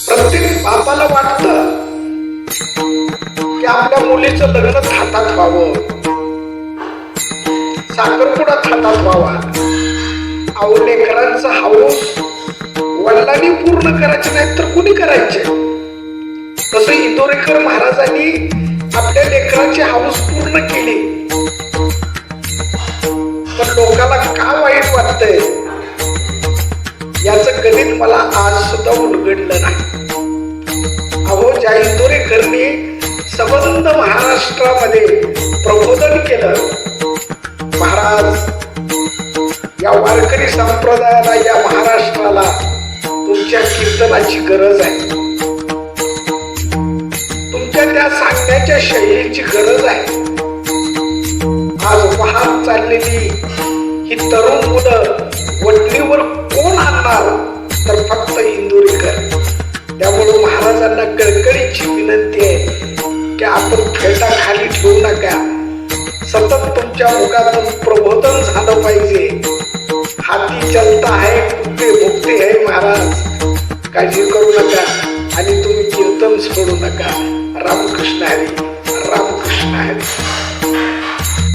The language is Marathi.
प्रत्येक बापाला वाटतं की आपल्या मुलीचं लग्न थाटात व्हावं, साखरपुडा थाटात व्हावा. अहो लेकरांचा हाऊस वडिलांनी पूर्ण करायचे नाही तर कुणी करायचे? तसं इंदोरीकर महाराजांनी आपल्या लेकरांची हाऊस पूर्ण केली. पण लोकांना का वाईट वाटतंय याचं गणित मला आज सुद्धा उलगडलं नाही. अहो ज्या इंदोरीकरनी संबंध महाराष्ट्रामध्ये प्रबोधन केलं, महाराज या वारकरी संप्रदायाला, या महाराष्ट्राला तुमच्या कीर्तनाची गरज आहे, तुमच्या त्या सांगण्याच्या शैलीची गरज आहे. आज वाहत चाललेली ही तरुण मुलं वटणीवर कोण आणणार तर फक्त इंदोरीकर. त्यामुळे महाराजांना कळकळीची विनंती आहे की आपण फेटा खाली ठेवू नका, सतत तुमच्या मुखातून प्रबोधन झालं पाहिजे. हाती चलता है कुत्ते भुकते है महाराज, काळजी करू नका आणि तुम्ही कीर्तन सोडू नका. रामकृष्ण हरी, रामकृष्ण हरी.